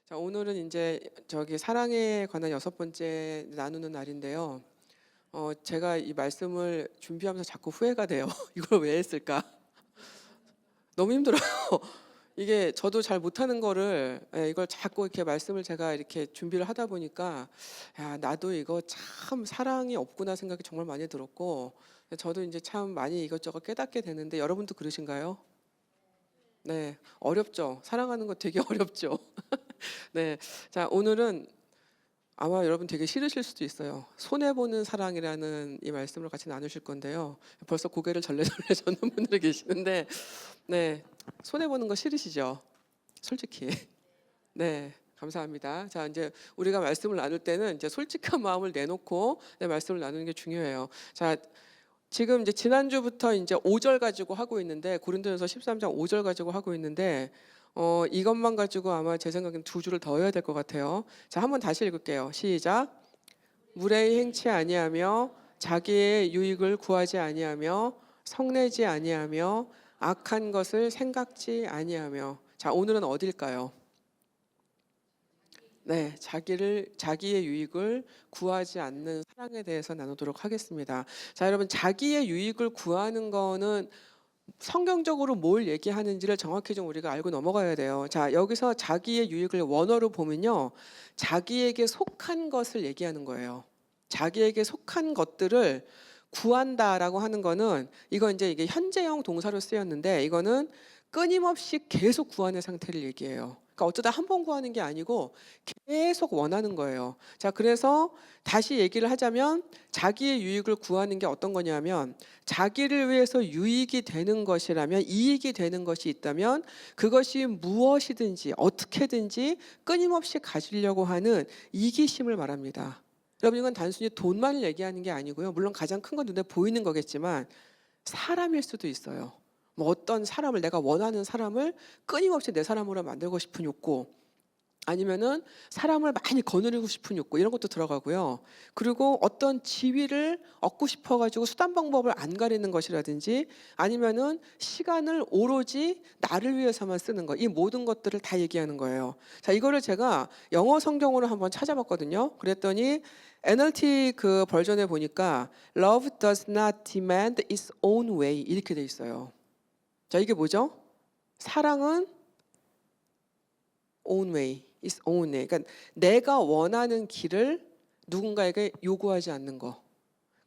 자, 오늘은 이제 사랑에 관한 6번째 나누는 날인데요. 제가 이 말씀을 준비하면서 자꾸 후회가 돼요. 이걸 왜 했을까? 너무 힘들어요. 이게 저도 잘 못하는 거를 이걸 자꾸 이렇게 말씀을 제가 이렇게 준비를 하다 보니까 야, 나도 이거 참 사랑이 없구나 생각이 정말 많이 들었고 저도 이제 참 많이 이것저것 깨닫게 되는데 여러분도 그러신가요? 네, 어렵죠. 사랑하는 거 되게 어렵죠. 네, 자 오늘은 아마 여러분 되게 싫으실 수도 있어요. 손해보는 사랑이라는 이 말씀을 같이 나누실 건데요. 벌써 고개를 절레절레 젓는 분들이 계시는데, 네, 손해보는 거 싫으시죠? 솔직히. 네, 감사합니다. 자, 이제 우리가 말씀을 나눌 때는 이제 솔직한 마음을 내놓고 말씀을 나누는 게 중요해요. 자, 지금 이제 지난주부터 이제 5절 가지고 하고 있는데 고린도전서 13장 5절 가지고 하고 있는데 이것만 가지고 아마 제 생각엔 2주를 더 해야 될 것 같아요. 자, 한번 다시 읽을게요. 시작. 무례히 행치 아니하며 자기의 유익을 구하지 아니하며 성내지 아니하며 악한 것을 생각지 아니하며. 자, 오늘은 어딜까요? 네, 자기의 유익을 구하지 않는 사랑에 대해서 나누도록 하겠습니다. 자, 여러분, 자기의 유익을 구하는 거는 성경적으로 뭘 얘기하는지를 정확히 좀 우리가 알고 넘어가야 돼요. 자, 여기서 자기의 유익을 원어로 보면요, 자기에게 속한 것을 얘기하는 거예요. 자기에게 속한 것들을 구한다라고 하는 거는 이게 현재형 동사로 쓰였는데 이거는 끊임없이 계속 구하는 상태를 얘기해요. 그러니까 어쩌다 한 번 구하는 게 아니고 계속 원하는 거예요. 자, 그래서 다시 얘기를 하자면 자기의 유익을 구하는 게 어떤 거냐면 자기를 위해서 유익이 되는 것이라면, 이익이 되는 것이 있다면 그것이 무엇이든지 어떻게든지 끊임없이 가지려고 하는 이기심을 말합니다. 여러분, 이건 단순히 돈만을 얘기하는 게 아니고요. 물론 가장 큰 건 눈에 보이는 거겠지만 사람일 수도 있어요. 뭐 어떤 사람을, 내가 원하는 사람을 끊임없이 내 사람으로 만들고 싶은 욕구, 아니면은 사람을 많이 거느리고 싶은 욕구, 이런 것도 들어가고요. 그리고 어떤 지위를 얻고 싶어가지고 수단 방법을 안 가리는 것이라든지, 아니면은 시간을 오로지 나를 위해서만 쓰는 것, 이 모든 것들을 다 얘기하는 거예요. 자, 이거를 제가 영어 성경으로 한번 찾아봤거든요. 그랬더니 NLT 그 버전에 보니까 Love does not demand its own way, 이렇게 돼 있어요. 자, 이게 뭐죠? 사랑은 own way, its own way. 그러니까 내가 원하는 길을 누군가에게 요구하지 않는 거.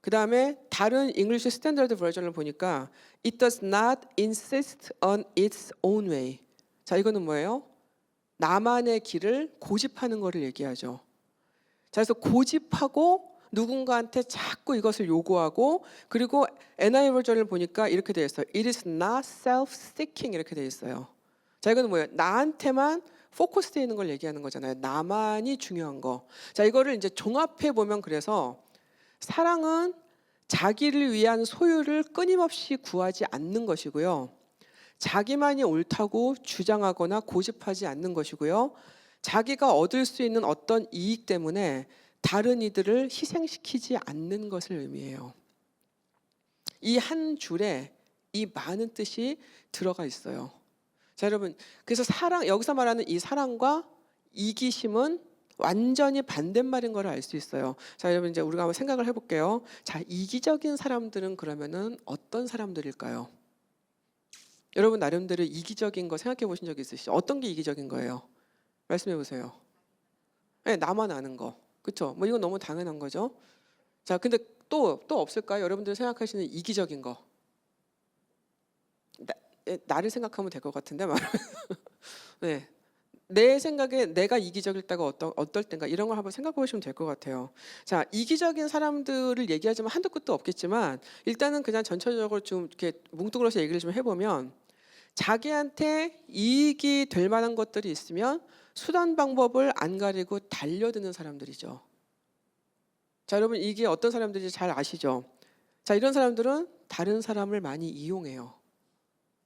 그 다음에 다른 English Standard 버전을 보니까 it does not insist on its own way. 자, 이거는 뭐예요? 나만의 길을 고집하는 거를 얘기하죠. 자, 그래서 고집하고 누군가한테 자꾸 이것을 요구하고, 그리고 NIV 버전을 보니까 이렇게 되어 있어요. It is not self-seeking, 이렇게 되어 있어요. 자, 이거는 뭐예요? 나한테만 포커스되어 있는 걸 얘기하는 거잖아요. 나만이 중요한 거. 자, 이거를 이제 종합해 보면, 그래서 사랑은 자기를 위한 소유를 끊임없이 구하지 않는 것이고요. 자기만이 옳다고 주장하거나 고집하지 않는 것이고요. 자기가 얻을 수 있는 어떤 이익 때문에 다른 이들을 희생시키지 않는 것을 의미해요. 이 한 줄에 이 많은 뜻이 들어가 있어요. 자, 여러분, 그래서 여기서 말하는 이 사랑과 이기심은 완전히 반대말인 걸 알 수 있어요. 자, 여러분, 이제 우리가 한번 생각을 해볼게요. 자, 이기적인 사람들은 그러면은 어떤 사람들일까요? 여러분 나름대로 이기적인 거 생각해 보신 적 있으시죠? 어떤 게 이기적인 거예요? 말씀해 보세요. 네, 나만 아는 거. 그렇죠? 뭐 이건 너무 당연한 거죠. 자, 근데 또 없을까요? 여러분들 생각하시는 이기적인 거. 나를 생각하면 될 것 같은데 말하면. 네. 내 생각에 내가 이기적일 때가 어떨 때인가, 이런 걸 한번 생각해 보시면 될 것 같아요. 자, 이기적인 사람들을 얘기하자면 한도 끝도 없겠지만 일단은 그냥 전체적으로 좀 이렇게 뭉뚱그려서 얘기를 좀 해보면, 자기한테 이익이 될 만한 것들이 있으면 수단 방법을 안 가리고 달려드는 사람들이죠. 자, 여러분, 이게 어떤 사람들인지 잘 아시죠? 자, 이런 사람들은 다른 사람을 많이 이용해요.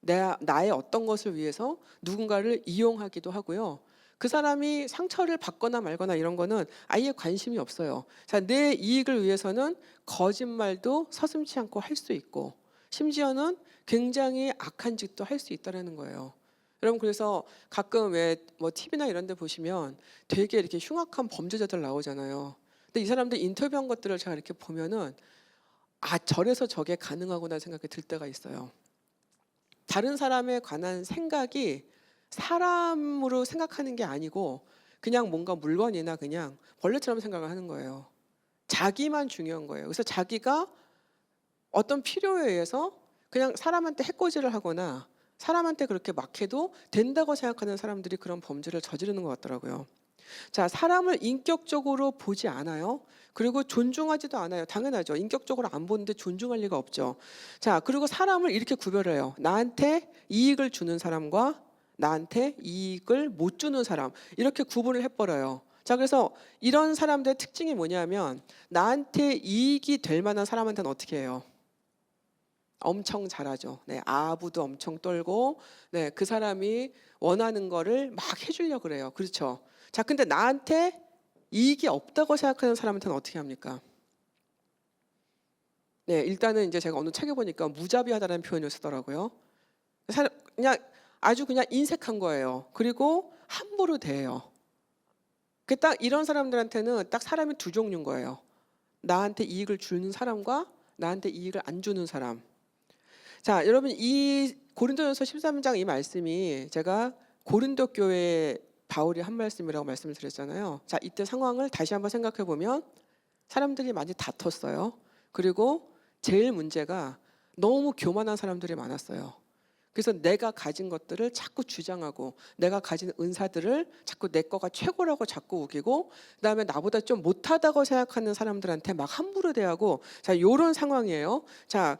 나의 어떤 것을 위해서 누군가를 이용하기도 하고요. 그 사람이 상처를 받거나 말거나 이런 거는 아예 관심이 없어요. 자, 내 이익을 위해서는 거짓말도 서슴지 않고 할 수 있고, 심지어는 굉장히 악한 짓도 할 수 있다는 거예요. 여러분 그래서 가끔 왜 뭐 TV나 이런 데 보시면 되게 이렇게 흉악한 범죄자들 나오잖아요. 근데 이 사람들 인터뷰한 것들을 제가 이렇게 보면은 아, 저래서 저게 가능하구나 생각이 들 때가 있어요. 다른 사람에 관한 생각이 사람으로 생각하는 게 아니고 그냥 뭔가 물건이나 그냥 벌레처럼 생각을 하는 거예요. 자기만 중요한 거예요. 그래서 자기가 어떤 필요에 의해서 그냥 사람한테 해코지를 하거나 사람한테 그렇게 막 해도 된다고 생각하는 사람들이 그런 범죄를 저지르는 것 같더라고요. 자, 사람을 인격적으로 보지 않아요. 그리고 존중하지도 않아요. 당연하죠. 인격적으로 안 보는데 존중할 리가 없죠. 자, 그리고 사람을 이렇게 구별해요. 나한테 이익을 주는 사람과 나한테 이익을 못 주는 사람. 이렇게 구분을 해버려요. 자, 그래서 이런 사람들의 특징이 뭐냐면 나한테 이익이 될 만한 사람한테는 어떻게 해요? 엄청 잘하죠. 네, 아부도 엄청 떨고, 네, 그 사람이 원하는 거를 막 해주려고 그래요. 그렇죠. 자, 근데 나한테 이익이 없다고 생각하는 사람한테는 어떻게 합니까? 네, 일단은 이제 제가 어느 책에 보니까 무자비하다는 표현을 쓰더라고요. 그냥 아주 그냥 인색한 거예요. 그리고 함부로 대해요. 딱 이런 사람들한테는 딱 사람이 두 종류인 거예요. 나한테 이익을 주는 사람과 나한테 이익을 안 주는 사람. 자, 여러분 이 고린도전서 13장 이 말씀이 제가 고린도 교회 바울이 한 말씀이라고 말씀을 드렸잖아요. 자, 이때 상황을 다시 한번 생각해 보면 사람들이 많이 다퉜어요. 그리고 제일 문제가 너무 교만한 사람들이 많았어요. 그래서 내가 가진 것들을 자꾸 주장하고 내가 가진 은사들을 자꾸 내 거가 최고라고 자꾸 우기고 그다음에 나보다 좀 못하다고 생각하는 사람들한테 막 함부로 대하고 자, 이런 상황이에요. 자,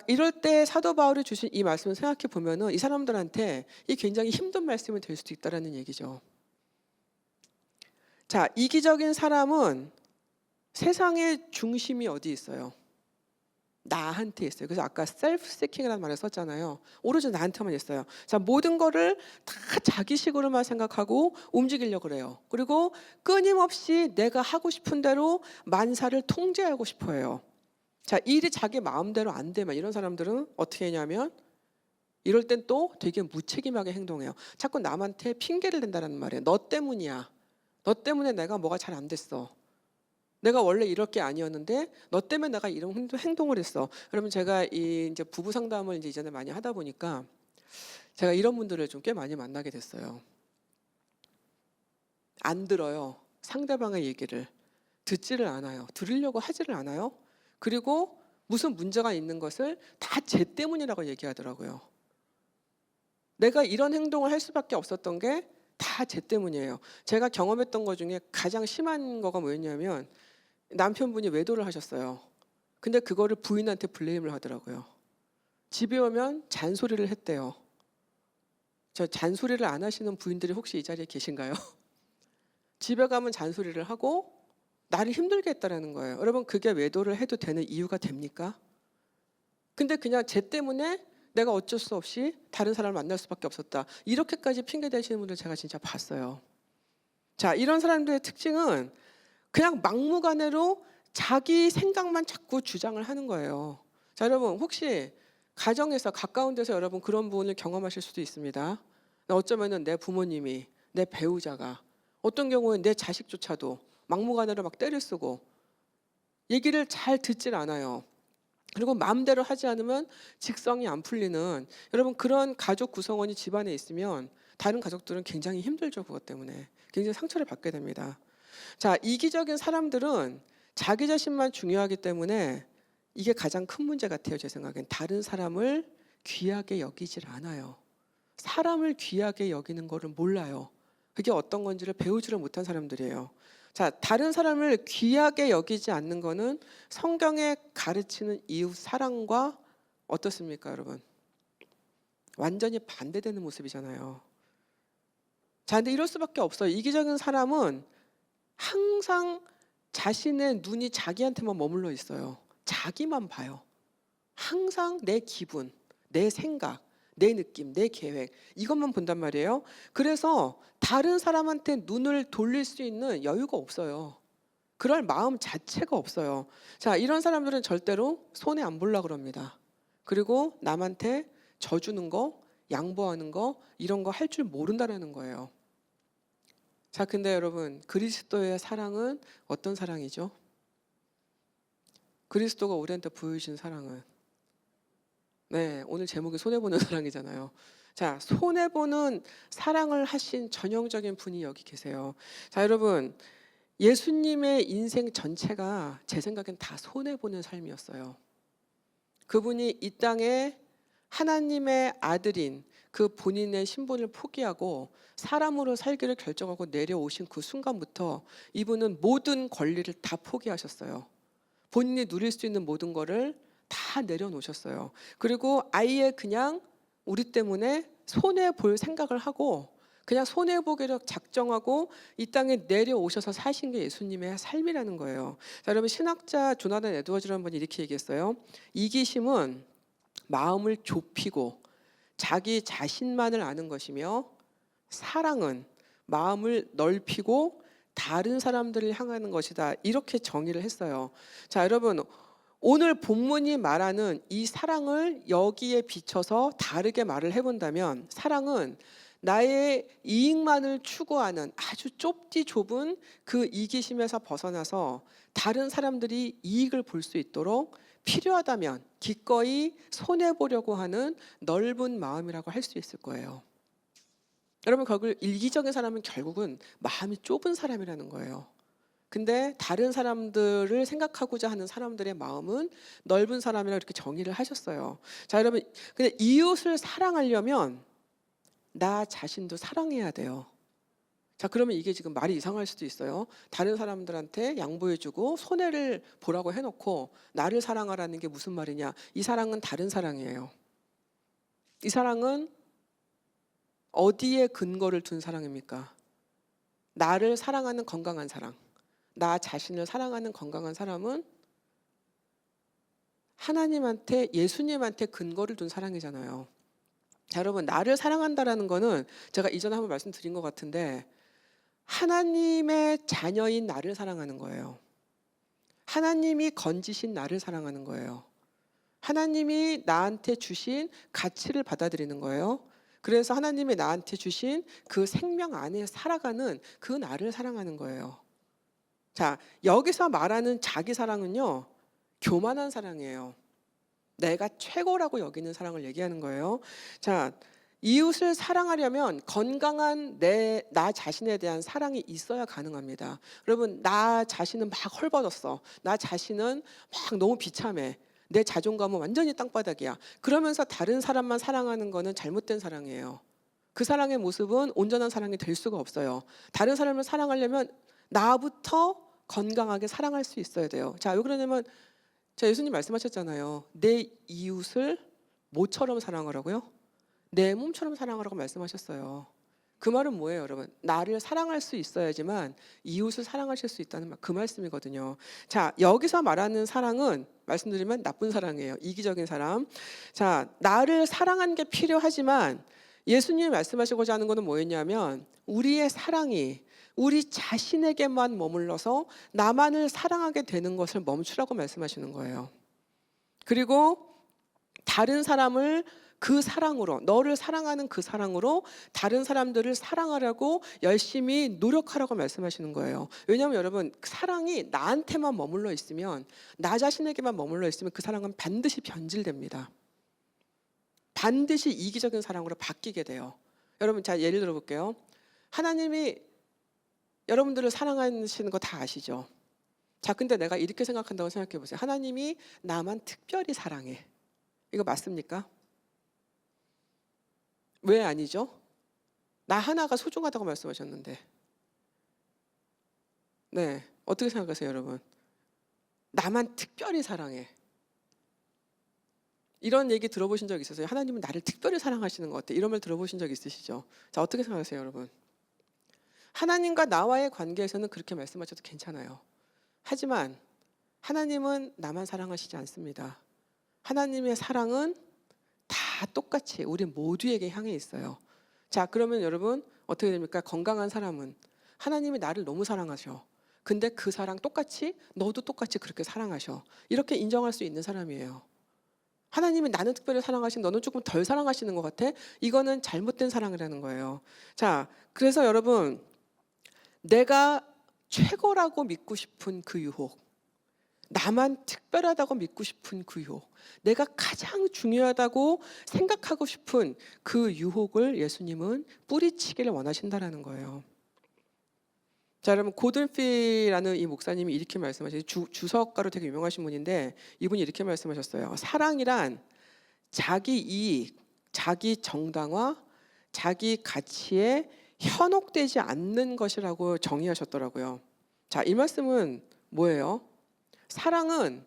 이럴 때 사도 바울이 주신 이 말씀을 생각해 보면은 이 사람들한테 이 굉장히 힘든 말씀이 될 수도 있다라는 얘기죠. 자, 이기적인 사람은 세상의 중심이 어디 있어요? 나한테 있어요. 그래서 아까 셀프 세킹이라는 말을 썼잖아요. 오로지 나한테만 있어요. 자, 모든 거를 다 자기식으로만 생각하고 움직이려고 그래요. 그리고 끊임없이 내가 하고 싶은 대로 만사를 통제하고 싶어 해요. 자, 일이 자기 마음대로 안 되면 이런 사람들은 어떻게 하냐면 이럴 땐 또 되게 무책임하게 행동해요. 자꾸 남한테 핑계를 댄다는 말이에요. 너 때문이야. 너 때문에 내가 뭐가 잘 안 됐어. 내가 원래 이럴 게 아니었는데 너 때문에 내가 이런 행동을 했어. 그러면 제가 이제 부부 상담을 이제 이전에 많이 하다 보니까 제가 이런 분들을 좀 꽤 많이 만나게 됐어요. 안 들어요. 상대방의 얘기를 듣지를 않아요. 들으려고 하지를 않아요. 그리고 무슨 문제가 있는 것을 다 쟤 때문이라고 얘기하더라고요. 내가 이런 행동을 할 수밖에 없었던 게 다 쟤 때문이에요. 제가 경험했던 것 중에 가장 심한 거가 뭐였냐면 남편분이 외도를 하셨어요. 근데 그거를 부인한테 블레임을 하더라고요. 집에 오면 잔소리를 했대요. 저 잔소리를 안 하시는 부인들이 혹시 이 자리에 계신가요? 집에 가면 잔소리를 하고 나를 힘들게 했다라는 거예요. 여러분 그게 외도를 해도 되는 이유가 됩니까? 근데 그냥 쟤 때문에 내가 어쩔 수 없이 다른 사람을 만날 수밖에 없었다. 이렇게까지 핑계 대시는 분들 제가 진짜 봤어요. 자, 이런 사람들의 특징은 그냥 막무가내로 자기 생각만 자꾸 주장을 하는 거예요. 자, 여러분 혹시 가정에서 가까운 데서 여러분 그런 부분을 경험하실 수도 있습니다. 어쩌면은 내 부모님이, 내 배우자가, 어떤 경우는 내 자식조차도 막무가내로 막 때를 쓰고 얘기를 잘 듣질 않아요. 그리고 마음대로 하지 않으면 직성이 안 풀리는 여러분 그런 가족 구성원이 집안에 있으면 다른 가족들은 굉장히 힘들죠. 그것 때문에 굉장히 상처를 받게 됩니다. 자, 이기적인 사람들은 자기 자신만 중요하기 때문에 이게 가장 큰 문제 같아요. 제 생각엔 다른 사람을 귀하게 여기질 않아요. 사람을 귀하게 여기는 거를 몰라요. 그게 어떤 건지를 배우지를 못한 사람들이에요. 자, 다른 사람을 귀하게 여기지 않는 거는 성경에 가르치는 이웃 사랑과 어떻습니까, 여러분? 완전히 반대되는 모습이잖아요. 자, 근데 이럴 수밖에 없어요. 이기적인 사람은 항상 자신의 눈이 자기한테만 머물러 있어요. 자기만 봐요. 항상 내 기분, 내 생각, 내 느낌, 내 계획 이것만 본단 말이에요. 그래서 다른 사람한테 눈을 돌릴 수 있는 여유가 없어요. 그럴 마음 자체가 없어요. 자, 이런 사람들은 절대로 손해 안 보려고 그럽니다. 그리고 남한테 져주는 거, 양보하는 거 이런 거 할 줄 모른다라는 거예요. 자, 근데 여러분 그리스도의 사랑은 어떤 사랑이죠? 그리스도가 우리한테 보여주신 사랑은 네, 오늘 제목이 손해보는 사랑이잖아요. 자, 손해보는 사랑을 하신 전형적인 분이 여기 계세요. 자, 여러분 예수님의 인생 전체가 제 생각엔 다 손해보는 삶이었어요. 그분이 이 땅에 하나님의 아들인 그 본인의 신분을 포기하고 사람으로 살기를 결정하고 내려오신 그 순간부터 이분은 모든 권리를 다 포기하셨어요. 본인이 누릴 수 있는 모든 거를 다 내려놓으셨어요. 그리고 아예 그냥 우리 때문에 손해볼 생각을 하고 그냥 손해보기로 작정하고 이 땅에 내려오셔서 사신 게 예수님의 삶이라는 거예요. 자, 여러분 신학자 조나단 에드워즈라는 분이 이렇게 얘기했어요. 이기심은 마음을 좁히고 자기 자신만을 아는 것이며 사랑은 마음을 넓히고 다른 사람들을 향하는 것이다. 이렇게 정의를 했어요. 자, 여러분 오늘 본문이 말하는 이 사랑을 여기에 비춰서 다르게 말을 해본다면 사랑은 나의 이익만을 추구하는 아주 좁디 좁은 그 이기심에서 벗어나서 다른 사람들이 이익을 볼 수 있도록 필요하다면 기꺼이 손해보려고 하는 넓은 마음이라고 할 수 있을 거예요. 여러분 결국 이기적인 사람은 결국은 마음이 좁은 사람이라는 거예요. 근데 다른 사람들을 생각하고자 하는 사람들의 마음은 넓은 사람이라고 이렇게 정의를 하셨어요. 자, 여러분 근데 이웃을 사랑하려면 나 자신도 사랑해야 돼요. 자, 그러면 이게 지금 말이 이상할 수도 있어요. 다른 사람들한테 양보해주고 손해를 보라고 해놓고 나를 사랑하라는 게 무슨 말이냐? 이 사랑은 다른 사랑이에요. 이 사랑은 어디에 근거를 둔 사랑입니까? 나를 사랑하는 건강한 사랑, 나 자신을 사랑하는 건강한 사람은 하나님한테 예수님한테 근거를 둔 사랑이잖아요. 자, 여러분 나를 사랑한다라는 거는 제가 이전에 한번 말씀드린 것 같은데 하나님의 자녀인 나를 사랑하는 거예요. 하나님이 건지신 나를 사랑하는 거예요. 하나님이 나한테 주신 가치를 받아들이는 거예요. 그래서 하나님이 나한테 주신 그 생명 안에 살아가는 그 나를 사랑하는 거예요. 자, 여기서 말하는 자기 사랑은요, 교만한 사랑이에요. 내가 최고라고 여기는 사랑을 얘기하는 거예요. 자, 이웃을 사랑하려면 건강한 나 자신에 대한 사랑이 있어야 가능합니다. 여러분, 나 자신은 막 헐벗었어. 나 자신은 막 너무 비참해. 내 자존감은 완전히 땅바닥이야. 그러면서 다른 사람만 사랑하는 거는 잘못된 사랑이에요. 그 사랑의 모습은 온전한 사랑이 될 수가 없어요. 다른 사람을 사랑하려면 나부터 건강하게 사랑할 수 있어야 돼요. 자, 왜 그러냐면 자, 예수님 말씀하셨잖아요. 내 이웃을 뭐처럼 사랑하라고요? 내 몸처럼 사랑하라고 말씀하셨어요. 그 말은 뭐예요, 여러분? 나를 사랑할 수 있어야지만 이웃을 사랑하실 수 있다는 그 말씀이거든요. 자, 여기서 말하는 사랑은 말씀드리면 나쁜 사랑이에요. 이기적인 사람. 자, 나를 사랑하는 게 필요하지만 예수님이 말씀하시고자 하는 것은 뭐였냐면 우리의 사랑이 우리 자신에게만 머물러서 나만을 사랑하게 되는 것을 멈추라고 말씀하시는 거예요. 그리고 다른 사람을 그 사랑으로, 너를 사랑하는 그 사랑으로 다른 사람들을 사랑하라고 열심히 노력하라고 말씀하시는 거예요. 왜냐하면 여러분 사랑이 나한테만 머물러 있으면, 나 자신에게만 머물러 있으면 그 사랑은 반드시 변질됩니다. 반드시 이기적인 사랑으로 바뀌게 돼요. 여러분 자, 예를 들어 볼게요. 하나님이 여러분들을 사랑하시는 거 다 아시죠? 자, 근데 내가 이렇게 생각한다고 생각해 보세요. 하나님이 나만 특별히 사랑해. 이거 맞습니까? 왜 아니죠? 나 하나가 소중하다고 말씀하셨는데. 네, 어떻게 생각하세요, 여러분? 나만 특별히 사랑해. 이런 얘기 들어보신 적 있으세요? 하나님은 나를 특별히 사랑하시는 것 같아. 이런 말 들어보신 적 있으시죠? 자, 어떻게 생각하세요, 여러분? 하나님과 나와의 관계에서는 그렇게 말씀하셔도 괜찮아요. 하지만 하나님은 나만 사랑하시지 않습니다. 하나님의 사랑은 다 똑같이 우리 모두에게 향해 있어요. 자, 그러면 여러분 어떻게 됩니까? 건강한 사람은 하나님이 나를 너무 사랑하셔. 근데 그 사랑 똑같이 너도 똑같이 그렇게 사랑하셔. 이렇게 인정할 수 있는 사람이에요. 하나님이 나는 특별히 사랑하신 너는 조금 덜 사랑하시는 것 같아? 이거는 잘못된 사랑이라는 거예요. 자, 그래서 여러분, 내가 최고라고 믿고 싶은 그 유혹, 나만 특별하다고 믿고 싶은 그 유혹, 내가 가장 중요하다고 생각하고 싶은 그 유혹을 예수님은 뿌리치기를 원하신다라는 거예요. 자, 여러분, 고든필이라는 이 목사님이 이렇게 말씀하셨어요. 주석가로 되게 유명하신 분인데 이분이 이렇게 말씀하셨어요. 사랑이란 자기 이익, 자기 정당화, 자기 가치에 현혹되지 않는 것이라고 정의하셨더라고요. 자, 이 말씀은 뭐예요? 사랑은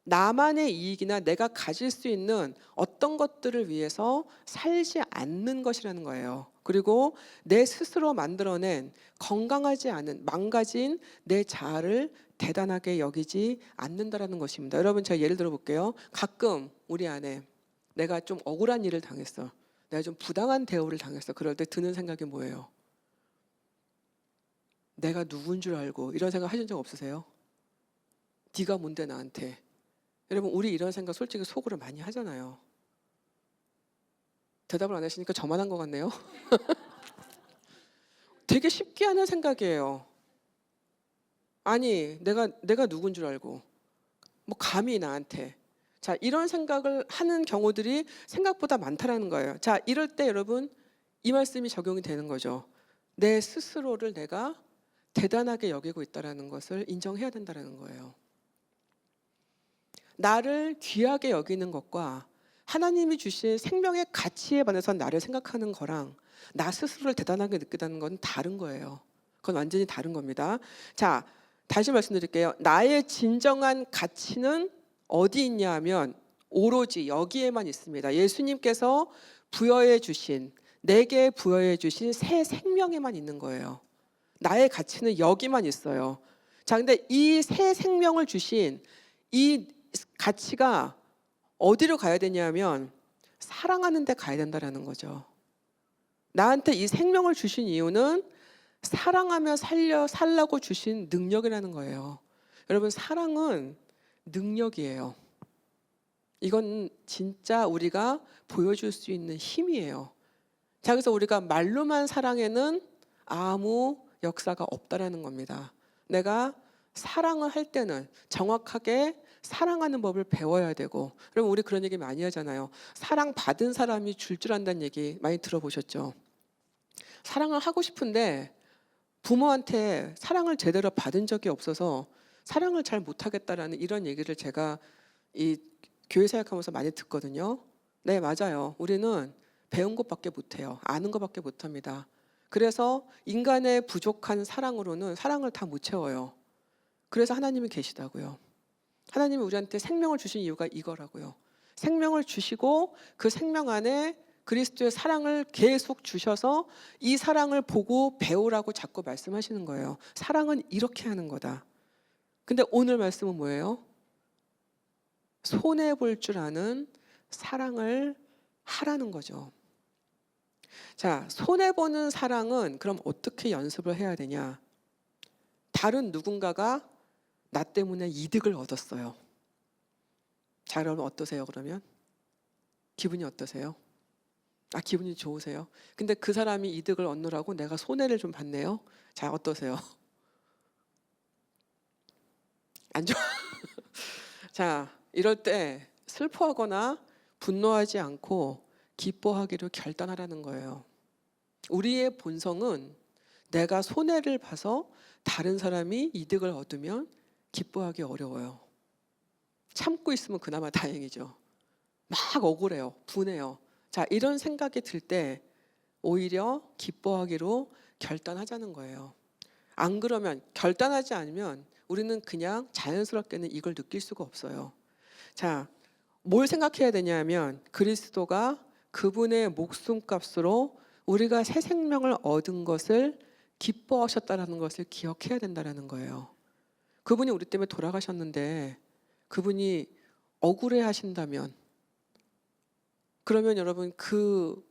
나만의 이익이나 내가 가질 수 있는 어떤 것들을 위해서 살지 않는 것이라는 거예요. 그리고 내 스스로 만들어낸 건강하지 않은 망가진 내 자아를 대단하게 여기지 않는다라는 것입니다. 여러분, 제가 예를 들어 볼게요. 가끔 우리 안에 내가 좀 억울한 일을 당했어. 내가 좀 부당한 대우를 당했어. 그럴 때 드는 생각이 뭐예요? 내가 누군 줄 알고 이런 생각 하신 적 없으세요? 네가 뭔데 나한테. 여러분, 우리 이런 생각 솔직히 속으로 많이 하잖아요. 대답을 안 하시니까 저만 한 것 같네요. 되게 쉽게 하는 생각이에요. 아니, 내가 누군 줄 알고 뭐 감히 나한테. 자, 이런 생각을 하는 경우들이 생각보다 많다라는 거예요. 자, 이럴 때 여러분, 이 말씀이 적용이 되는 거죠. 내 스스로를 내가 대단하게 여기고 있다라는 것을 인정해야 된다라는 거예요. 나를 귀하게 여기는 것과 하나님이 주신 생명의 가치에 반해서 나를 생각하는 거랑 나 스스로를 대단하게 느끼다는 건 다른 거예요. 그건 완전히 다른 겁니다. 자, 다시 말씀드릴게요. 나의 진정한 가치는 어디 있냐 하면 오로지 여기에만 있습니다. 예수님께서 부여해 주신, 내게 부여해 주신 새 생명에만 있는 거예요. 나의 가치는 여기만 있어요. 자, 근데 이 새 생명을 주신 이 가치가 어디로 가야 되냐면 사랑하는 데 가야 된다라는 거죠. 나한테 이 생명을 주신 이유는 사랑하며 살라고 주신 능력이라는 거예요. 여러분, 사랑은 능력이에요. 이건 진짜 우리가 보여줄 수 있는 힘이에요. 자, 그래서 우리가 말로만 사랑에는 아무 역사가 없다라는 겁니다. 내가 사랑을 할 때는 정확하게 사랑하는 법을 배워야 되고, 여러분, 우리 그런 얘기 많이 하잖아요. 사랑받은 사람이 줄 안다는 얘기 많이 들어보셨죠? 사랑을 하고 싶은데 부모한테 사랑을 제대로 받은 적이 없어서 사랑을 잘 못하겠다라는 이런 얘기를 제가 이 교회 사역하면서 많이 듣거든요. 네, 맞아요. 우리는 배운 것밖에 못해요. 아는 것밖에 못합니다. 그래서 인간의 부족한 사랑으로는 사랑을 다 못 채워요. 그래서 하나님이 계시다고요. 하나님이 우리한테 생명을 주신 이유가 이거라고요. 생명을 주시고 그 생명 안에 그리스도의 사랑을 계속 주셔서 이 사랑을 보고 배우라고 자꾸 말씀하시는 거예요. 사랑은 이렇게 하는 거다. 근데 오늘 말씀은 뭐예요? 손해볼 줄 아는 사랑을 하라는 거죠. 자, 손해보는 사랑은 그럼 어떻게 연습을 해야 되냐? 다른 누군가가 나 때문에 이득을 얻었어요. 자, 여러분 어떠세요 그러면? 기분이 어떠세요? 아, 기분이 좋으세요? 근데 그 사람이 이득을 얻느라고 내가 손해를 좀 봤네요. 자, 어떠세요? 안 좋아? 자, 이럴 때 슬퍼하거나 분노하지 않고 기뻐하기로 결단하라는 거예요. 우리의 본성은 내가 손해를 봐서 다른 사람이 이득을 얻으면 기뻐하기 어려워요. 참고 있으면 그나마 다행이죠. 막 억울해요. 분해요. 자, 이런 생각이 들 때 오히려 기뻐하기로 결단하자는 거예요. 안 그러면, 결단하지 않으면 우리는 그냥 자연스럽게는 이걸 느낄 수가 없어요. 자, 뭘 생각해야 되냐면 그리스도가 그분의 목숨값으로 우리가 새 생명을 얻은 것을 기뻐하셨다는 것을 기억해야 된다는 거예요. 그분이 우리 때문에 돌아가셨는데 그분이 억울해 하신다면, 그러면 여러분 그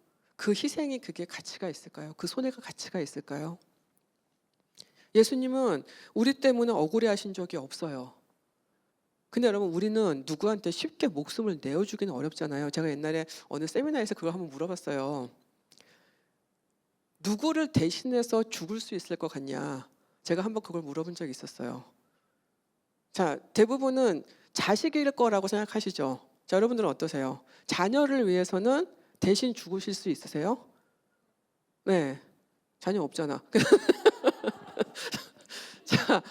희생이 그게 가치가 있을까요? 그 손해가 가치가 있을까요? 예수님은 우리 때문에 억울해 하신 적이 없어요. 근데 여러분 우리는 누구한테 쉽게 목숨을 내어주기는 어렵잖아요. 제가 옛날에 어느 세미나에서 그걸 한번 물어봤어요. 누구를 대신해서 죽을 수 있을 것 같냐? 제가 한번 그걸 물어본 적이 있었어요. 자, 대부분은 자식일 거라고 생각하시죠? 자, 여러분들은 어떠세요? 자녀를 위해서는 대신 죽으실 수 있으세요? 네, 자녀 없잖아. 자,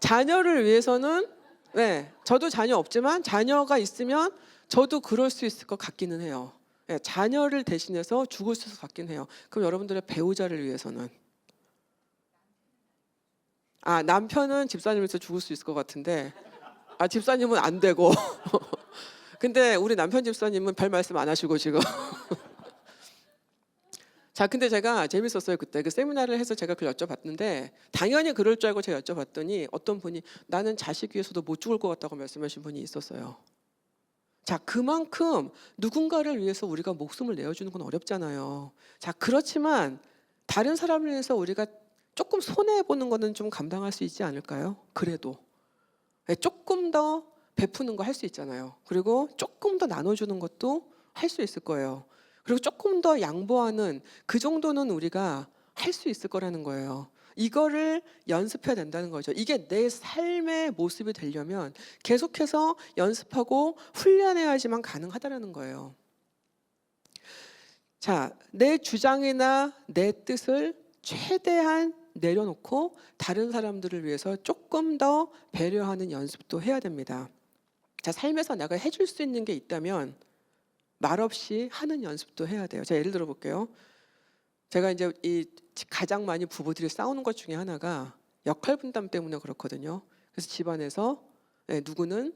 자녀를 위해서는 네, 저도 자녀 없지만 자녀가 있으면 저도 그럴 수 있을 것 같기는 해요. 네, 자녀를 대신해서 죽을 수 있을 것 같긴 해요. 그럼 여러분들의 배우자를 위해서는 남편은 집사님에서 죽을 수 있을 것 같은데 집사님은 안 되고 근데 우리 남편 집사님은 별 말씀 안 하시고 지금 자, 근데 제가 재밌었어요. 그때 그 세미나를 해서 제가 그걸 여쭤봤는데 당연히 그럴 줄 알고 제가 여쭤봤더니 어떤 분이 나는 자식 위해서도 못 죽을 것 같다고 말씀하신 분이 있었어요. 자, 그만큼 누군가를 위해서 우리가 목숨을 내어주는 건 어렵잖아요. 자, 그렇지만 다른 사람을 위해서 우리가 조금 손해보는 거는 좀 감당할 수 있지 않을까요? 그래도 조금 더 베푸는 거 할 수 있잖아요. 그리고 조금 더 나눠주는 것도 할 수 있을 거예요. 그리고 조금 더 양보하는 그 정도는 우리가 할 수 있을 거라는 거예요. 이거를 연습해야 된다는 거죠. 이게 내 삶의 모습이 되려면 계속해서 연습하고 훈련해야지만 가능하다는 거예요. 자, 내 주장이나 내 뜻을 최대한 내려놓고 다른 사람들을 위해서 조금 더 배려하는 연습도 해야 됩니다. 자, 삶에서 내가 해줄 수 있는 게 있다면 말없이 하는 연습도 해야 돼요. 제가 예를 들어 볼게요. 제가 이제 이 가장 많이 부부들이 싸우는 것 중에 하나가 역할 분담 때문에 그렇거든요. 그래서 집안에서 누구는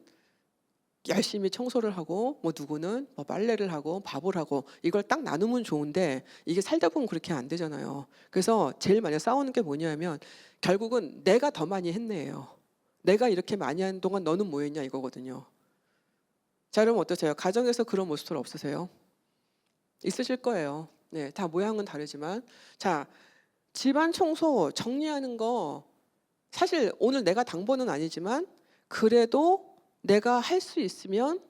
열심히 청소를 하고 뭐 누구는 뭐 빨래를 하고 밥을 하고 이걸 딱 나누면 좋은데 이게 살다 보면 그렇게 안 되잖아요. 그래서 제일 많이 싸우는 게 뭐냐면 결국은 내가 더 많이 했네요. 내가 이렇게 많이 한 동안 너는 뭐 했냐 이거거든요. 자, 여러분 어떠세요? 가정에서 그런 모습들 없으세요? 있으실 거예요. 네, 다 모양은 다르지만 자, 집안 청소 정리하는 거 사실 오늘 내가 당번은 아니지만 그래도 내가 할 수 있으면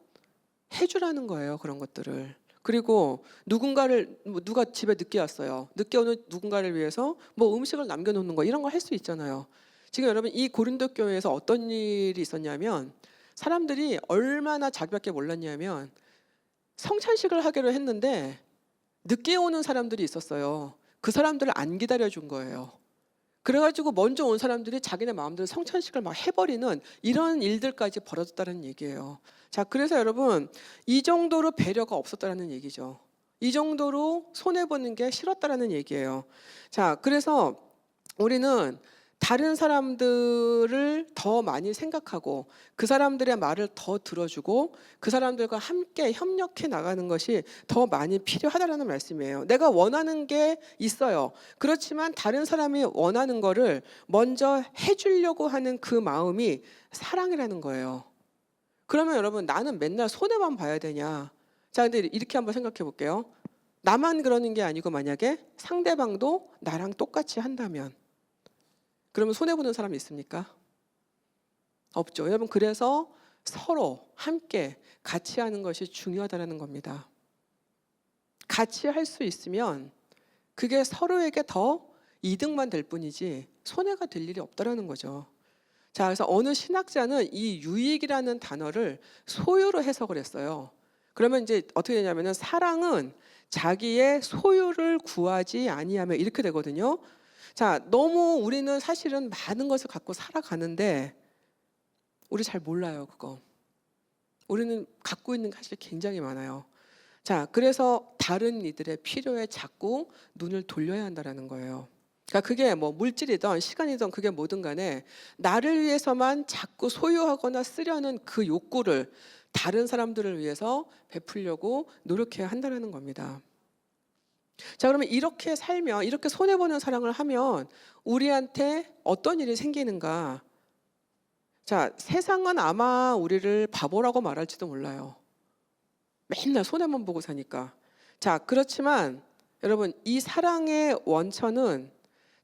해주라는 거예요. 그런 것들을. 그리고 누가 집에 늦게 왔어요. 늦게 오는 누군가를 위해서 뭐 음식을 남겨놓는 거 이런 거 할 수 있잖아요. 지금 여러분 이 고린도 교회에서 어떤 일이 있었냐면 사람들이 얼마나 자기밖에 몰랐냐면 성찬식을 하기로 했는데 늦게 오는 사람들이 있었어요. 그 사람들을 안 기다려준 거예요. 그래가지고 먼저 온 사람들이 자기네 마음대로 성찬식을 막 해버리는 이런 일들까지 벌어졌다는 얘기예요. 자, 그래서 여러분 이 정도로 배려가 없었다는 얘기죠. 이 정도로 손해보는 게 싫었다는 얘기예요. 자, 그래서 우리는 다른 사람들을 더 많이 생각하고 그 사람들의 말을 더 들어주고 그 사람들과 함께 협력해 나가는 것이 더 많이 필요하다는 말씀이에요. 내가 원하는 게 있어요. 그렇지만 다른 사람이 원하는 거를 먼저 해주려고 하는 그 마음이 사랑이라는 거예요. 그러면 여러분 나는 맨날 손해만 봐야 되냐? 자, 근데 이렇게 한번 생각해 볼게요. 나만 그러는 게 아니고 만약에 상대방도 나랑 똑같이 한다면 그러면 손해보는 사람이 있습니까? 없죠. 여러분 그래서 서로 함께 같이 하는 것이 중요하다는 겁니다. 같이 할 수 있으면 그게 서로에게 더 이득만 될 뿐이지 손해가 될 일이 없다는 거죠. 자, 그래서 어느 신학자는 이 유익이라는 단어를 소유로 해석을 했어요. 그러면 이제 어떻게 되냐면은 사랑은 자기의 소유를 구하지 아니하며 이렇게 되거든요. 자, 너무 우리는 사실은 많은 것을 갖고 살아가는데 우리 잘 몰라요, 그거. 우리는 갖고 있는 게 사실 굉장히 많아요. 자, 그래서 다른 이들의 필요에 자꾸 눈을 돌려야 한다는 거예요. 그러니까 그게 뭐 물질이든 시간이든 그게 뭐든 간에 나를 위해서만 자꾸 소유하거나 쓰려는 그 욕구를 다른 사람들을 위해서 베풀려고 노력해야 한다는 겁니다. 자, 그러면 이렇게 살면 이렇게 손해보는 사랑을 하면 우리한테 어떤 일이 생기는가? 자, 세상은 아마 우리를 바보라고 말할지도 몰라요. 맨날 손해만 보고 사니까. 자, 그렇지만 여러분 이 사랑의 원천은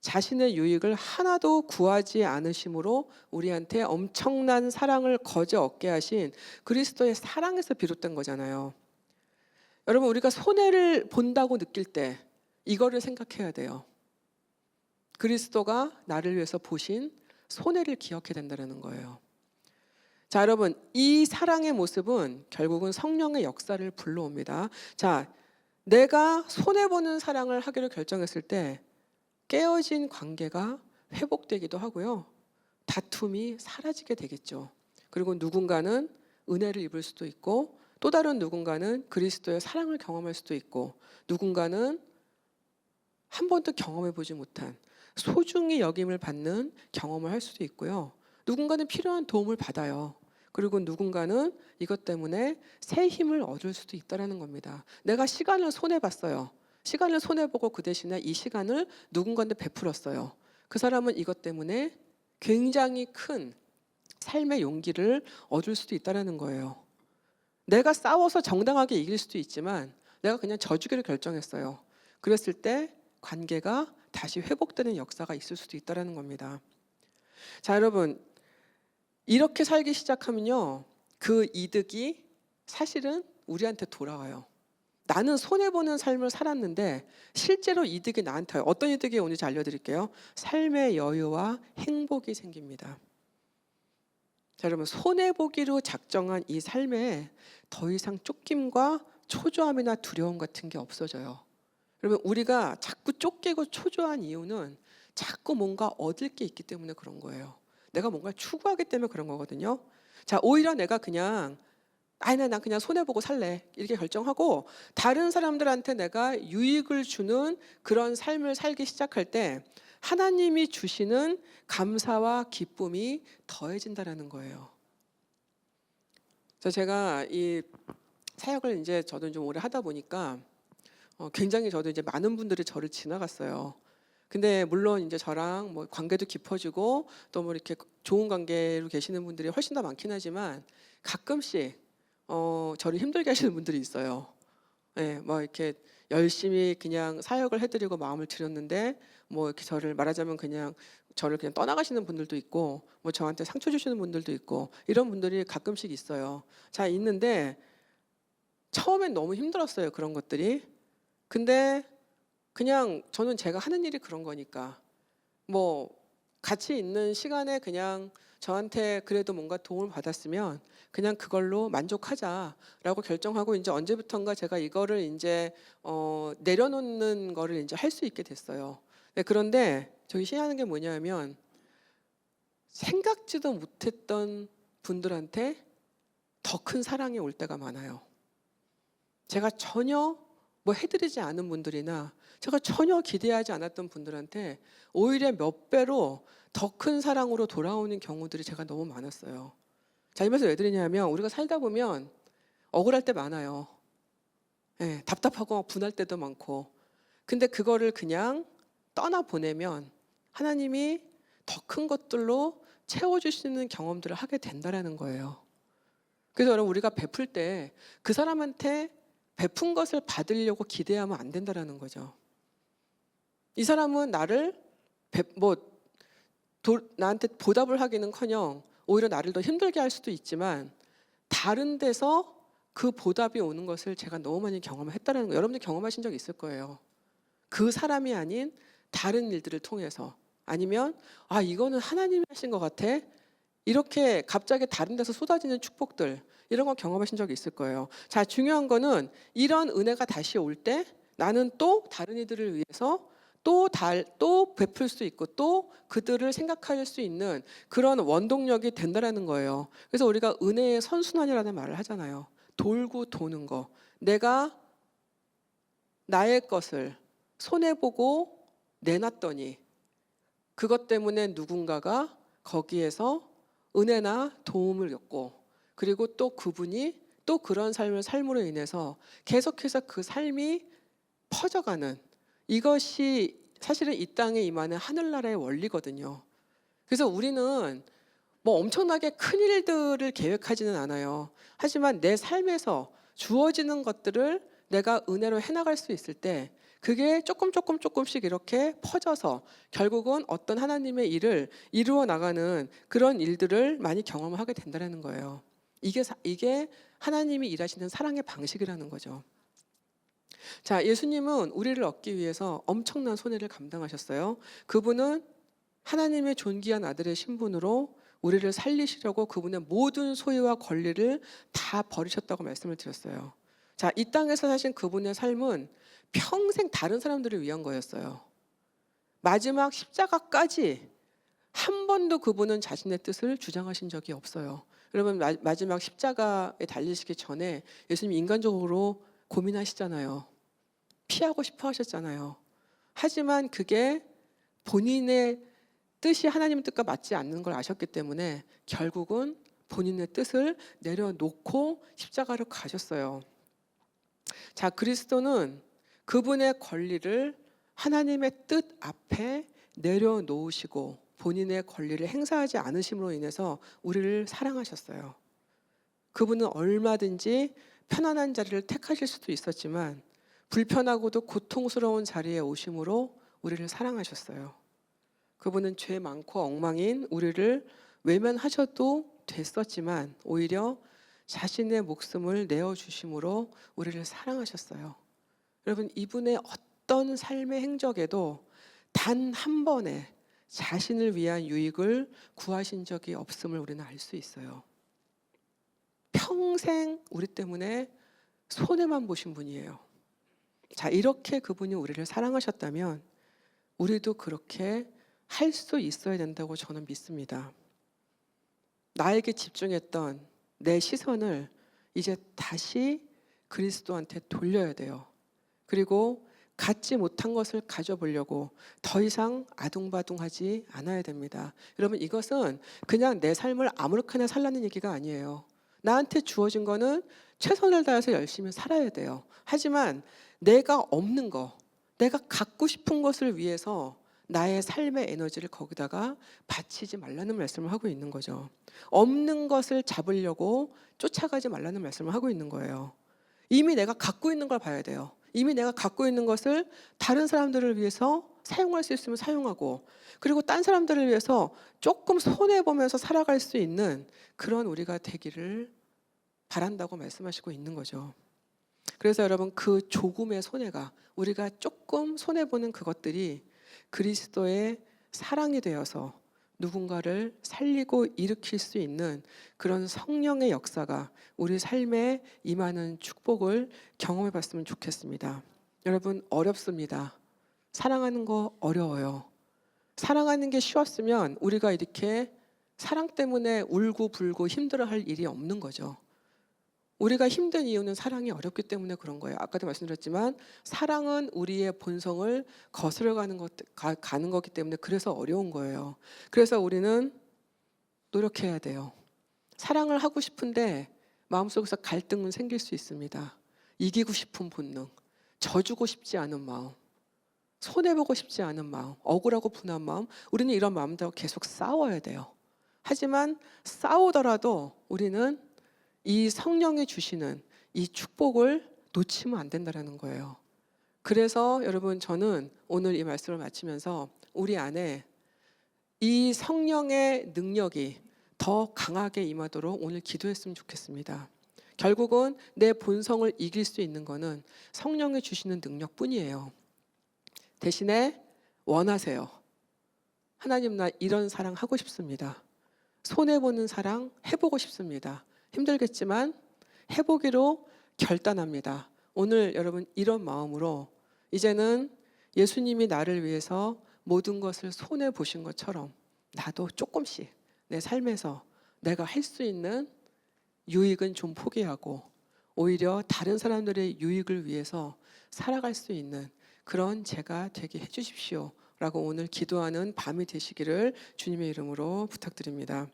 자신의 유익을 하나도 구하지 않으심으로 우리한테 엄청난 사랑을 거저 얻게 하신 그리스도의 사랑에서 비롯된 거잖아요. 여러분, 우리가 손해를 본다고 느낄 때 이거를 생각해야 돼요. 그리스도가 나를 위해서 보신 손해를 기억해야 된다는 거예요. 자, 여러분, 이 사랑의 모습은 결국은 성령의 역사를 불러옵니다. 자, 내가 손해보는 사랑을 하기로 결정했을 때 깨어진 관계가 회복되기도 하고요. 다툼이 사라지게 되겠죠. 그리고 누군가는 은혜를 입을 수도 있고, 또 다른 누군가는 그리스도의 사랑을 경험할 수도 있고, 누군가는 한 번도 경험해보지 못한 소중히 여김을 받는 경험을 할 수도 있고요. 누군가는 필요한 도움을 받아요. 그리고 누군가는 이것 때문에 새 힘을 얻을 수도 있다는 겁니다. 내가 시간을 손해봤어요. 시간을 손해보고 그 대신에 이 시간을 누군가한테 베풀었어요. 그 사람은 이것 때문에 굉장히 큰 삶의 용기를 얻을 수도 있다는 거예요. 내가 싸워서 정당하게 이길 수도 있지만 내가 그냥 져주기를 결정했어요. 그랬을 때 관계가 다시 회복되는 역사가 있을 수도 있다는 겁니다. 자, 여러분, 이렇게 살기 시작하면요, 그 이득이 사실은 우리한테 돌아와요. 나는 손해보는 삶을 살았는데 실제로 이득이 나한테 와요. 어떤 이득이 오는지 알려드릴게요. 삶의 여유와 행복이 생깁니다. 자, 여러분, 손해보기로 작정한 이 삶에 더 이상 쫓김과 초조함이나 두려움 같은 게 없어져요. 여러분, 우리가 자꾸 쫓기고 초조한 이유는 자꾸 뭔가 얻을 게 있기 때문에 그런 거예요. 내가 뭔가 추구하기 때문에 그런 거거든요. 자, 오히려 내가 그냥 난 그냥 손해보고 살래 이렇게 결정하고 다른 사람들한테 내가 유익을 주는 그런 삶을 살기 시작할 때 하나님이 주시는 감사와 기쁨이 더해진다는 거예요. 그래서 제가 이 사역을 이제 저도 좀 오래 하다 보니까 굉장히 저도 이제 많은 분들이 저를 지나갔어요. 근데 물론 이제 저랑 뭐 관계도 깊어지고 또 뭐 이렇게 좋은 관계로 계시는 분들이 훨씬 더 많긴 하지만 가끔씩 저를 힘들게 하시는 분들이 있어요. 예, 뭐 이렇게 열심히 그냥 사역을 해드리고 마음을 드렸는데 뭐 이렇게 저를 말하자면 그냥 저를 그냥 떠나가시는 분들도 있고 뭐 저한테 상처 주시는 분들도 있고 이런 분들이 가끔씩 있어요. 자, 있는데 처음엔 너무 힘들었어요, 그런 것들이. 근데 그냥 저는 제가 하는 일이 그런 거니까 뭐 같이 있는 시간에 그냥 저한테 그래도 뭔가 도움을 받았으면 그냥 그걸로 만족하자라고 결정하고 이제 언제부턴가 제가 이거를 이제 내려놓는 거를 이제 할 수 있게 됐어요. 네, 그런데 저기 신기한 게 뭐냐면 생각지도 못했던 분들한테 더 큰 사랑이 올 때가 많아요. 제가 전혀 뭐 해드리지 않은 분들이나 제가 전혀 기대하지 않았던 분들한테 오히려 몇 배로 더 큰 사랑으로 돌아오는 경우들이 제가 너무 많았어요. 자, 이 말씀 왜 드리냐면 우리가 살다 보면 억울할 때 많아요. 네, 답답하고 분할 때도 많고. 근데 그거를 그냥 떠나보내면 하나님이 더 큰 것들로 채워주시는 경험들을 하게 된다는 거예요. 그래서 여러분, 우리가 베풀 때 그 사람한테 베푼 것을 받으려고 기대하면 안 된다는 거죠. 이 사람은 나를 나한테 보답을 하기는커녕 오히려 나를 더 힘들게 할 수도 있지만 다른 데서 그 보답이 오는 것을 제가 너무 많이 경험을 했다는 거예요. 여러분들 경험하신 적 있을 거예요. 그 사람이 아닌 다른 일들을 통해서 아니면 이거는 하나님이 하신 것 같아. 이렇게 갑자기 다른 데서 쏟아지는 축복들 이런 거 경험하신 적이 있을 거예요. 자, 중요한 거는 이런 은혜가 다시 올 때 나는 또 다른 이들을 위해서 또 베풀 수 있고 또 그들을 생각할 수 있는 그런 원동력이 된다는 거예요. 그래서 우리가 은혜의 선순환이라는 말을 하잖아요. 돌고 도는 거. 내가 나의 것을 손해보고 내놨더니 그것 때문에 누군가가 거기에서 은혜나 도움을 얻고 그리고 또 그분이 또 그런 삶을 삶으로 인해서 계속해서 그 삶이 퍼져가는 이것이 사실은 이 땅에 임하는 하늘나라의 원리거든요. 그래서 우리는 뭐 엄청나게 큰 일들을 계획하지는 않아요. 하지만 내 삶에서 주어지는 것들을 내가 은혜로 해나갈 수 있을 때 그게 조금씩 이렇게 퍼져서 결국은 어떤 하나님의 일을 이루어 나가는 그런 일들을 많이 경험하게 된다는 거예요. 이게 하나님이 일하시는 사랑의 방식이라는 거죠. 자, 예수님은 우리를 얻기 위해서 엄청난 손해를 감당하셨어요. 그분은 하나님의 존귀한 아들의 신분으로 우리를 살리시려고 그분의 모든 소유와 권리를 다 버리셨다고 말씀을 드렸어요. 자, 이 땅에서 사신 그분의 삶은 평생 다른 사람들을 위한 거였어요. 마지막 십자가까지 한 번도 그분은 자신의 뜻을 주장하신 적이 없어요. 여러분, 마지막 십자가에 달리시기 전에 예수님이 인간적으로 고민하시잖아요. 피하고 싶어 하셨잖아요. 하지만 그게 본인의 뜻이 하나님의 뜻과 맞지 않는 걸 아셨기 때문에 결국은 본인의 뜻을 내려놓고 십자가를 가셨어요. 자, 그리스도는 그분의 권리를 하나님의 뜻 앞에 내려놓으시고 본인의 권리를 행사하지 않으심으로 인해서 우리를 사랑하셨어요. 그분은 얼마든지 편안한 자리를 택하실 수도 있었지만 불편하고도 고통스러운 자리에 오심으로 우리를 사랑하셨어요. 그분은 죄 많고 엉망인 우리를 외면하셔도 됐었지만 오히려 자신의 목숨을 내어주심으로 우리를 사랑하셨어요. 여러분, 이분의 어떤 삶의 행적에도 단 한 번에 자신을 위한 유익을 구하신 적이 없음을 우리는 알 수 있어요. 평생 우리 때문에 손해만 보신 분이에요. 자, 이렇게 그분이 우리를 사랑하셨다면 우리도 그렇게 할 수 있어야 된다고 저는 믿습니다. 나에게 집중했던 내 시선을 이제 다시 그리스도한테 돌려야 돼요. 그리고 갖지 못한 것을 가져보려고 더 이상 아둥바둥하지 않아야 됩니다. 여러분, 이것은 그냥 내 삶을 아무렇게나 살라는 얘기가 아니에요. 나한테 주어진 거는 최선을 다해서 열심히 살아야 돼요. 하지만 내가 없는 거, 내가 갖고 싶은 것을 위해서 나의 삶의 에너지를 거기다가 바치지 말라는 말씀을 하고 있는 거죠. 없는 것을 잡으려고 쫓아가지 말라는 말씀을 하고 있는 거예요. 이미 내가 갖고 있는 걸 봐야 돼요. 이미 내가 갖고 있는 것을 다른 사람들을 위해서 사용할 수 있으면 사용하고, 그리고 딴 사람들을 위해서 조금 손해보면서 살아갈 수 있는 그런 우리가 되기를 바란다고 말씀하시고 있는 거죠. 그래서 여러분, 그 조금의 손해가, 우리가 조금 손해보는 그것들이 그리스도의 사랑이 되어서 누군가를 살리고 일으킬 수 있는 그런 성령의 역사가 우리 삶에 임하는 축복을 경험해 봤으면 좋겠습니다. 여러분, 어렵습니다. 사랑하는 거 어려워요. 사랑하는 게 쉬웠으면 우리가 이렇게 사랑 때문에 울고 불고 힘들어할 일이 없는 거죠. 우리가 힘든 이유는 사랑이 어렵기 때문에 그런 거예요. 아까도 말씀드렸지만 사랑은 우리의 본성을 거스러 가는 거기 때문에 그래서 어려운 거예요. 그래서 우리는 노력해야 돼요. 사랑을 하고 싶은데 마음속에서 갈등은 생길 수 있습니다. 이기고 싶은 본능, 져주고 싶지 않은 마음, 손해보고 싶지 않은 마음, 억울하고 분한 마음, 우리는 이런 마음들하고 계속 싸워야 돼요. 하지만 싸우더라도 우리는 이 성령이 주시는 이 축복을 놓치면 안 된다는 거예요. 그래서 여러분, 저는 오늘 이 말씀을 마치면서 우리 안에 이 성령의 능력이 더 강하게 임하도록 오늘 기도했으면 좋겠습니다. 결국은 내 본성을 이길 수 있는 거는 성령이 주시는 능력뿐이에요. 대신에 원하세요. 하나님, 나 이런 사랑 하고 싶습니다. 손해보는 사랑 해보고 싶습니다. 힘들겠지만 해보기로 결단합니다. 오늘 여러분, 이런 마음으로 이제는 예수님이 나를 위해서 모든 것을 손해보신 것처럼 나도 조금씩 내 삶에서 내가 할 수 있는 유익은 좀 포기하고 오히려 다른 사람들의 유익을 위해서 살아갈 수 있는 그런 제가 되게 해주십시오 라고 오늘 기도하는 밤이 되시기를 주님의 이름으로 부탁드립니다.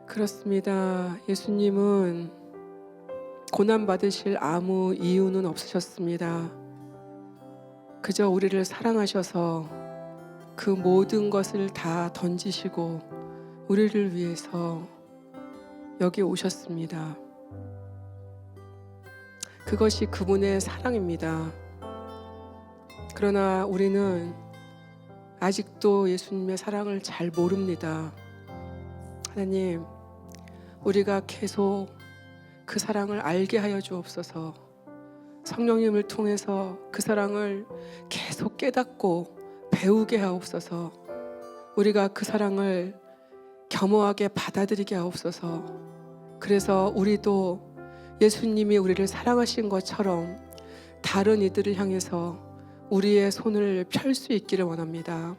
그렇습니다. 예수님은 고난받으실 아무 이유는 없으셨습니다. 그저 우리를 사랑하셔서 그 모든 것을 다 던지시고 우리를 위해서 여기 오셨습니다. 그것이 그분의 사랑입니다. 그러나 우리는 아직도 예수님의 사랑을 잘 모릅니다. 하나님, 우리가 계속 그 사랑을 알게 하여 주옵소서. 성령님을 통해서 그 사랑을 계속 깨닫고 배우게 하옵소서. 우리가 그 사랑을 겸허하게 받아들이게 하옵소서. 그래서 우리도 예수님이 우리를 사랑하신 것처럼 다른 이들을 향해서 우리의 손을 펼 수 있기를 원합니다.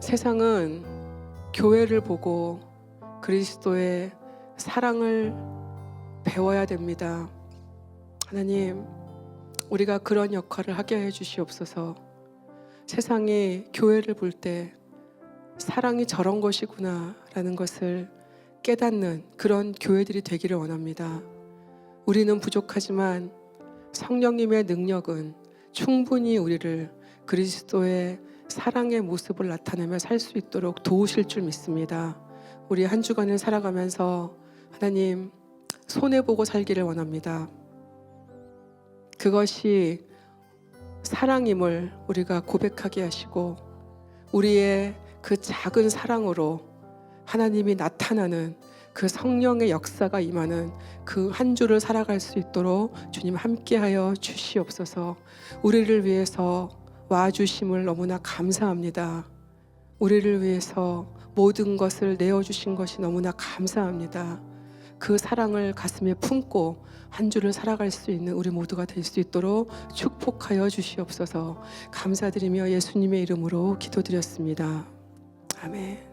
세상은 교회를 보고 그리스도의 사랑을 배워야 됩니다. 하나님, 우리가 그런 역할을 하게 해 주시옵소서. 세상이 교회를 볼 때 사랑이 저런 것이구나 라는 것을 깨닫는 그런 교회들이 되기를 원합니다. 우리는 부족하지만 성령님의 능력은 충분히 우리를 그리스도의 사랑의 모습을 나타내며 살 수 있도록 도우실 줄 믿습니다. 우리 한 주간을 살아가면서 하나님 손해보고 살기를 원합니다. 그것이 사랑임을 우리가 고백하게 하시고 우리의 그 작은 사랑으로 하나님이 나타나는 그 성령의 역사가 임하는 그 한 주를 살아갈 수 있도록 주님 함께하여 주시옵소서. 우리를 위해서 와주심을 너무나 감사합니다. 우리를 위해서 모든 것을 내어주신 것이 너무나 감사합니다. 그 사랑을 가슴에 품고 한 주를 살아갈 수 있는 우리 모두가 될 수 있도록 축복하여 주시옵소서. 감사드리며 예수님의 이름으로 기도드렸습니다. 아멘.